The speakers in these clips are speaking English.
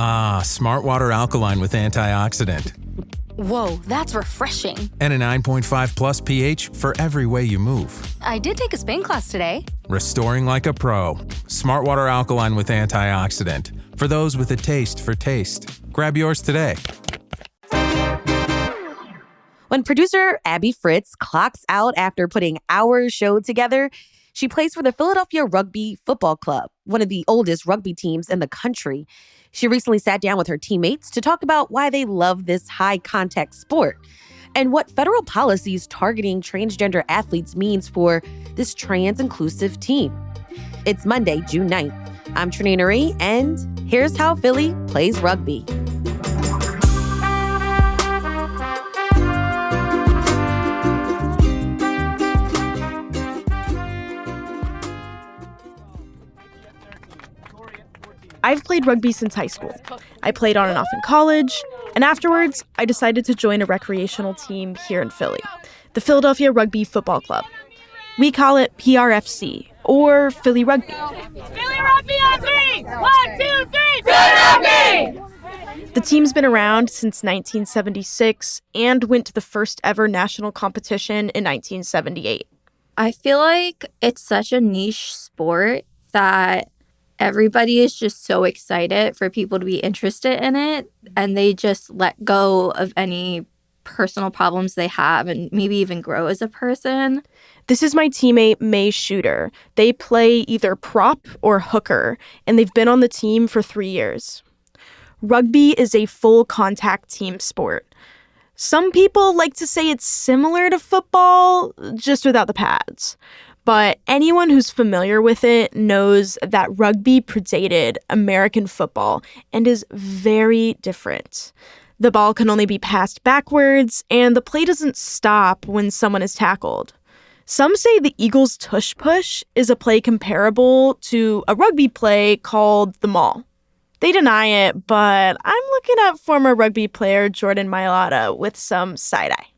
Ah, Smart Water Alkaline with antioxidant. Whoa, that's refreshing. And a 9.5 plus pH for every way you move. I did take a Spain class today. Restoring like a pro. Smart Water Alkaline with antioxidant. For those with a taste for taste. Grab yours today. When producer Abby Fritz clocks out after putting our show together, she plays for the Philadelphia Rugby Football Club, one of the oldest rugby teams in the country. She recently sat down with her teammates to talk about why they love this high-contact sport and what federal policies targeting transgender athletes means for this trans-inclusive team. It's Monday, June 9th. I'm Trinity Marie, and here's how Philly plays rugby. I've played rugby since high school. I played on and off in college, and afterwards, I decided to join a recreational team here in Philly, the Philadelphia Rugby Football Club. We call it PRFC, or Philly Rugby. Philly Rugby on three! 1, 2, 3! Philly Rugby! The team's been around since 1976 and went to the first ever national competition in 1978. I feel like it's such a niche sport that everybody is just so excited for people to be interested in it, and they just let go of any personal problems they have and maybe even grow as a person. This is my teammate, May Shooter. They play either prop or hooker, and they've been on the team for 3 years. Rugby is a full contact team sport. Some people like to say it's similar to football, just without the pads. But anyone who's familiar with it knows that rugby predated American football and is very different. The ball can only be passed backwards, and the play doesn't stop when someone is tackled. Some say the Eagles' tush push is a play comparable to a rugby play called the maul. They deny it, but I'm looking at former rugby player Jordan Mailata with some side-eye.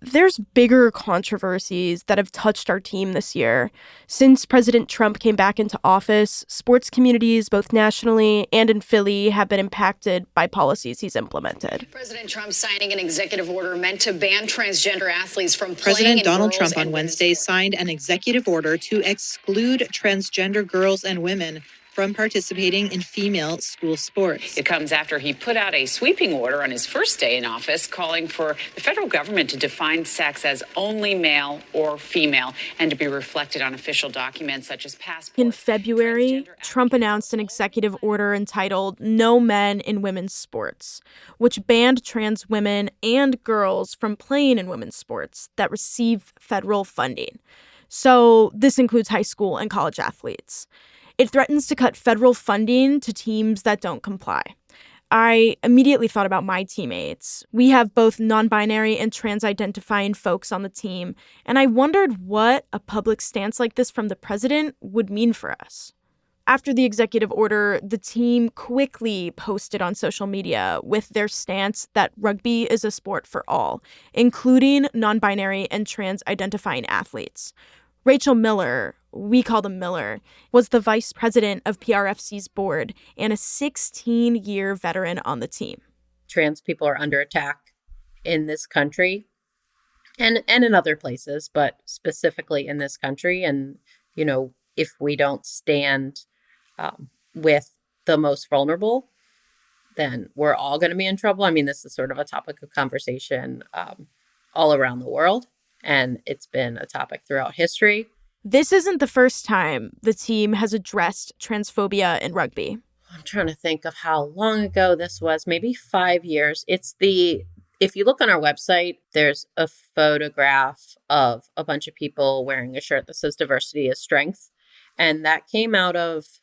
There's bigger controversies that have touched our team this year. Since President Trump came back into office, sports communities, both nationally and in Philly, have been impacted by policies he's implemented. President Trump signing an executive order meant to ban transgender athletes from playing President Donald Trump on Wednesday signed an executive order to exclude transgender girls and women from participating in female school sports. It comes after he put out a sweeping order on his first day in office calling for the federal government to define sex as only male or female and to be reflected on official documents such as passports. In February, Trump announced an executive order entitled No Men in Women's Sports, which banned trans women and girls from playing in women's sports that receive federal funding. So this includes high school and college athletes. It threatens to cut federal funding to teams that don't comply. I immediately thought about my teammates. We have both non-binary and trans-identifying folks on the team, and I wondered what a public stance like this from the president would mean for us. After the executive order, the team quickly posted on social media with their stance that rugby is a sport for all, including non-binary and trans-identifying athletes. Rachel Miller, we call them Miller, was the vice president of PRFC's board and a 16-year veteran on the team. Trans people are under attack in this country and in other places, but specifically in this country. And, you know, if we don't stand with the most vulnerable, then we're all going to be in trouble. I mean, this is sort of a topic of conversation all around the world. And it's been a topic throughout history. This isn't the first time the team has addressed transphobia in rugby. I'm trying to think of how long ago this was, maybe 5 years. If you look on our website, there's a photograph of a bunch of people wearing a shirt that says diversity is strength. And that came out of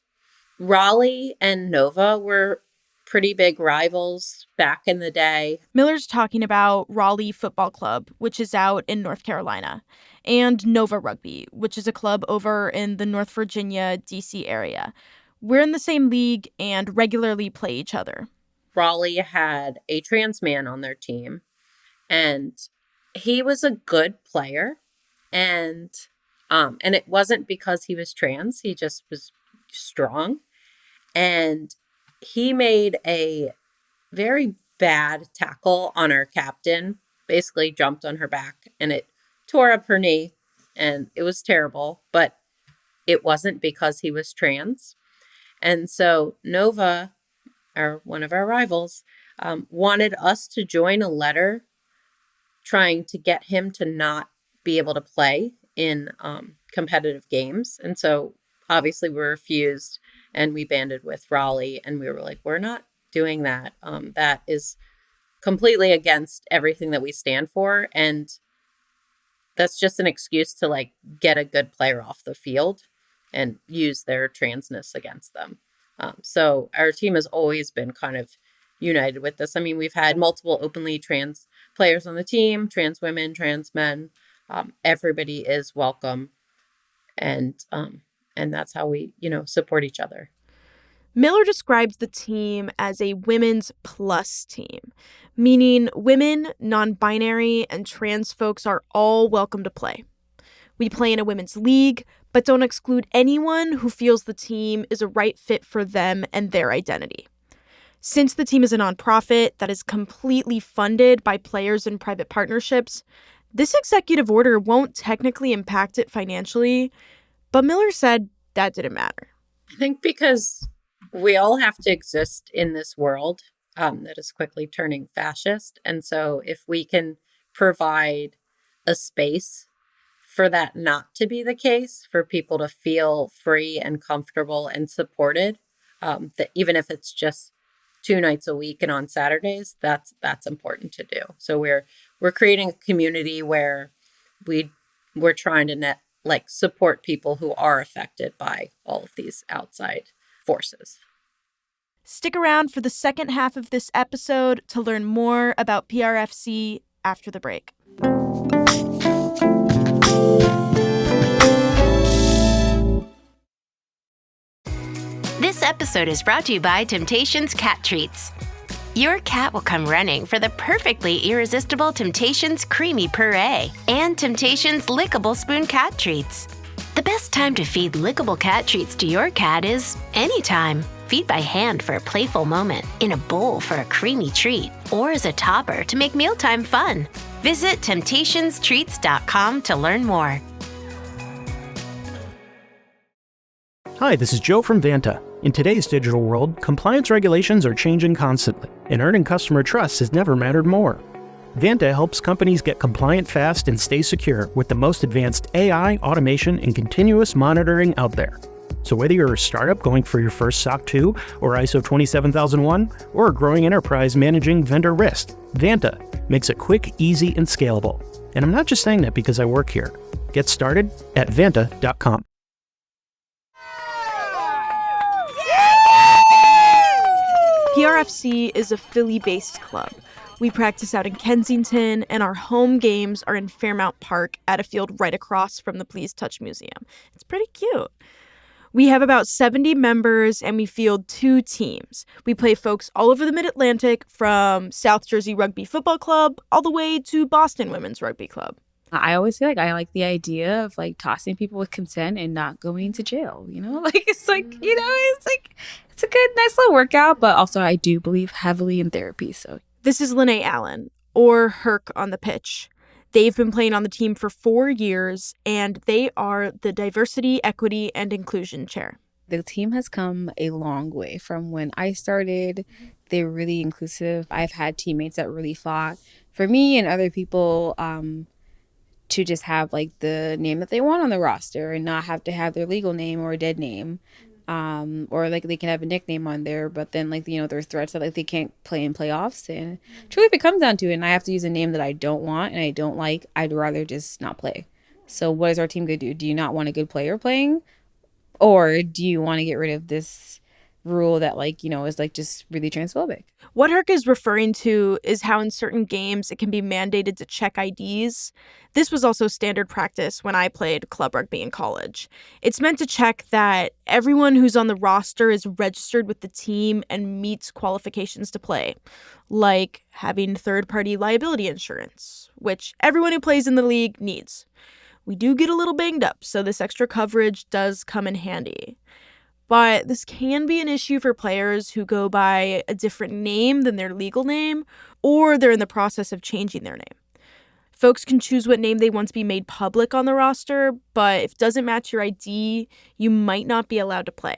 Raleigh and Nova were pretty big rivals back in the day. Miller's talking about Rugby Football Club, which is out in North Carolina, and Nova Rugby, which is a club over in the North Virginia, D.C. area. We're in the same league and regularly play each other. Raleigh had a trans man on their team, and he was a good player, and it wasn't because he was trans. He just was strong, and he made a very bad tackle on our captain, basically jumped on her back, and it tore up her knee, and it was terrible, but it wasn't because he was trans. And so Nova, one of our rivals, wanted us to join a letter trying to get him to not be able to play in competitive games. And so obviously we refused, and we banded with Raleigh, and we were like, we're not doing that. That is completely against everything that we stand for. And that's just an excuse to like get a good player off the field and use their transness against them. So our team has always been kind of united with this. I mean, we've had multiple openly trans players on the team, trans women, trans men. Everybody is welcome. And that's how we, support each other. Miller describes the team as a women's plus team, meaning women, non-binary, and trans folks are all welcome to play. We play in a women's league, but don't exclude anyone who feels the team is a right fit for them and their identity. Since the team is a nonprofit that is completely funded by players and private partnerships, this executive order won't technically impact it financially, but Miller said that didn't matter. I think because we all have to exist in this world that is quickly turning fascist. And so if we can provide a space for that not to be the case, for people to feel free and comfortable and supported, that even if it's just 2 nights a week and on Saturdays, that's important to do. So we're creating a community where we're trying to support people who are affected by all of these outside forces. Stick around for the second half of this episode to learn more about PRFC after the break. This episode is brought to you by Temptations Cat Treats. Your cat will come running for the perfectly irresistible Temptations Creamy Puree and Temptations Lickable Spoon Cat Treats. The best time to feed lickable cat treats to your cat is anytime. Feed by hand for a playful moment, in a bowl for a creamy treat, or as a topper to make mealtime fun. Visit temptationstreats.com to learn more. Hi, this is Joe from Vanta. In today's digital world, compliance regulations are changing constantly, and earning customer trust has never mattered more. Vanta helps companies get compliant fast and stay secure with the most advanced AI, automation, and continuous monitoring out there. So whether you're a startup going for your first SOC 2 or ISO 27001, or a growing enterprise managing vendor risk, Vanta makes it quick, easy, and scalable. And I'm not just saying that because I work here. Get started at vanta.com. PRFC is a Philly-based club. We practice out in Kensington, and our home games are in Fairmount Park at a field right across from the Please Touch Museum. It's pretty cute. We have about 70 members, and we field 2 teams. We play folks all over the Mid-Atlantic, from South Jersey Rugby Football Club all the way to Boston Women's Rugby Club. I always feel like I like the idea of tossing people with consent and not going to jail, it's a good, nice little workout, but also I do believe heavily in therapy. So this is Linnae Allen, or Herc on the pitch. They've been playing on the team for 4 years, and they are the Diversity, Equity, and Inclusion Chair. The team has come a long way from when I started. They're really inclusive. I've had teammates that really fought for me and other people to just have the name that they want on the roster and not have to have their legal name or a dead name. Or they can have a nickname on there, but then there's threats that they can't play in playoffs. And truly, if it comes down to it, and I have to use a name that I don't want and I don't like, I'd rather just not play. So what is our team going to do? Do you not want a good player playing? Or do you want to get rid of this rule that is just really transphobic? What Herc is referring to is how in certain games it can be mandated to check IDs. This was also standard practice when I played club rugby in college. It's meant to check that everyone who's on the roster is registered with the team and meets qualifications to play, like having third-party liability insurance, which everyone who plays in the league needs. We do get a little banged up, so this extra coverage does come in handy. But this can be an issue for players who go by a different name than their legal name, or they're in the process of changing their name. Folks can choose what name they want to be made public on the roster, but if it doesn't match your ID, you might not be allowed to play.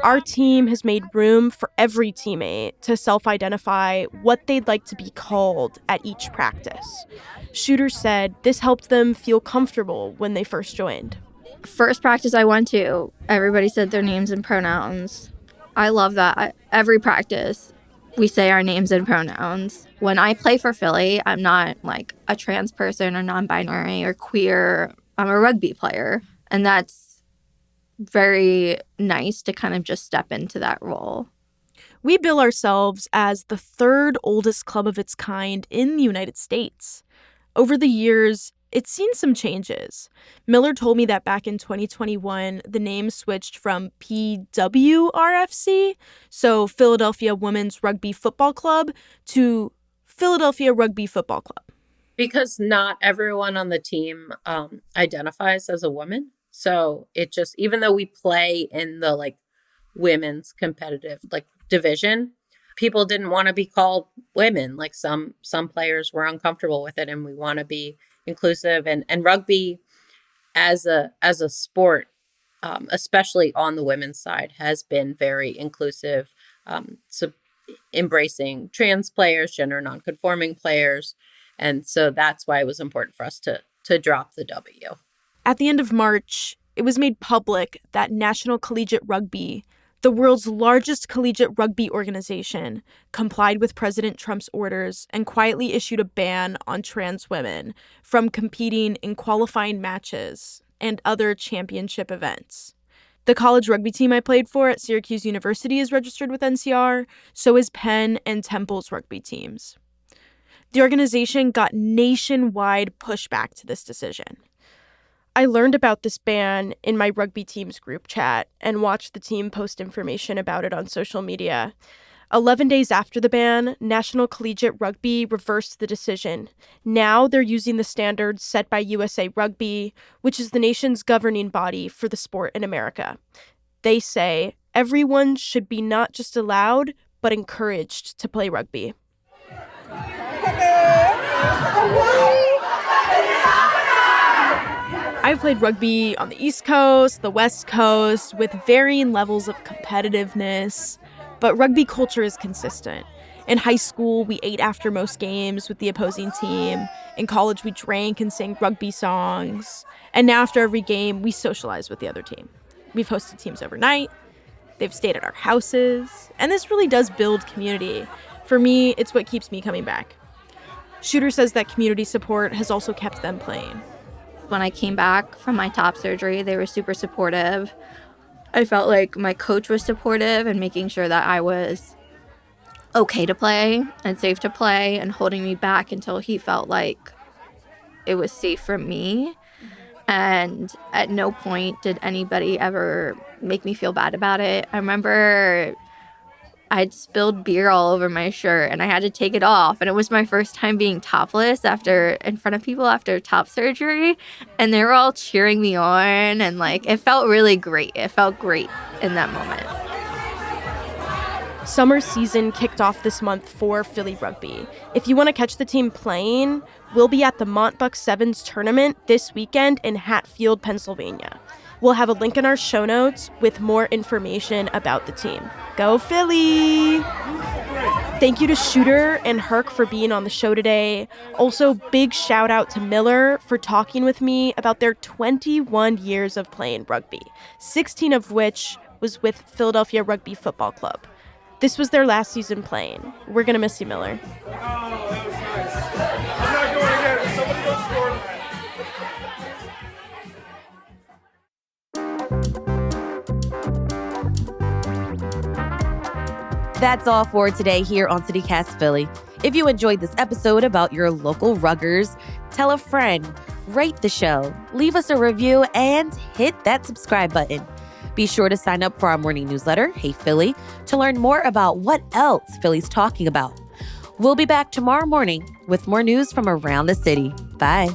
Our team has made room for every teammate to self-identify what they'd like to be called at each practice. Shooter said this helped them feel comfortable when they first joined. First practice I went to, everybody said their names and pronouns. I love that. Every practice, we say our names and pronouns. When I play for Philly, I'm not like a trans person or non-binary or queer. I'm a rugby player. And that's very nice to kind of just step into that role. We bill ourselves as the third oldest club of its kind in the United States. Over the years, it's seen some changes. Miller told me that back in 2021, the name switched from PWRFC, so Philadelphia Women's Rugby Football Club, to Philadelphia Rugby Football Club. Because not everyone on the team identifies as a woman. So it just, even though we play in the like women's competitive like division, people didn't want to be called women. Like some players were uncomfortable with it, and we want to be inclusive. And rugby as a sport, especially on the women's side, has been very inclusive. So embracing trans players, gender nonconforming players. And so that's why it was important for us to drop the W. At the end of March, it was made public that National Collegiate Rugby, the world's largest collegiate rugby organization, complied with President Trump's orders and quietly issued a ban on trans women from competing in qualifying matches and other championship events. The college rugby team I played for at Syracuse University is registered with NCR, so is Penn and Temple's rugby teams. The organization got nationwide pushback to this decision. I learned about this ban in my rugby team's group chat and watched the team post information about it on social media. 11 days after the ban, National Collegiate Rugby reversed the decision. Now they're using the standards set by USA Rugby, which is the nation's governing body for the sport in America. They say everyone should be not just allowed, but encouraged to play rugby. I've played rugby on the East Coast, the West Coast, with varying levels of competitiveness, but rugby culture is consistent. In high school, we ate after most games with the opposing team. In college, we drank and sang rugby songs. And now after every game, we socialize with the other team. We've hosted teams overnight. They've stayed at our houses. And this really does build community. For me, it's what keeps me coming back. Shooter says that community support has also kept them playing. When I came back from my top surgery, they were super supportive. I felt like my coach was supportive and making sure that I was okay to play and safe to play and holding me back until he felt like it was safe for me. And at no point did anybody ever make me feel bad about it. I remember I'd spilled beer all over my shirt and I had to take it off. And it was my first time being topless in front of people after top surgery. And they were all cheering me on. And it felt really great. It felt great in that moment. Summer season kicked off this month for Philly Rugby. If you want to catch the team playing, we'll be at the Montbuck Sevens tournament this weekend in Hatfield, Pennsylvania. We'll have a link in our show notes with more information about the team. Go Philly! Thank you to Shooter and Herc for being on the show today. Also, big shout out to Miller for talking with me about their 21 years of playing rugby, 16 of which was with Philadelphia Rugby Football Club. This was their last season playing. We're going to miss you, Miller. Oh, that was nice. I'm not going again. Somebody go score. That's all for today here on CityCast Philly. If you enjoyed this episode about your local Ruggers, tell a friend, rate the show, leave us a review, and hit that subscribe button. Be sure to sign up for our morning newsletter, Hey Philly, to learn more about what else Philly's talking about. We'll be back tomorrow morning with more news from around the city. Bye.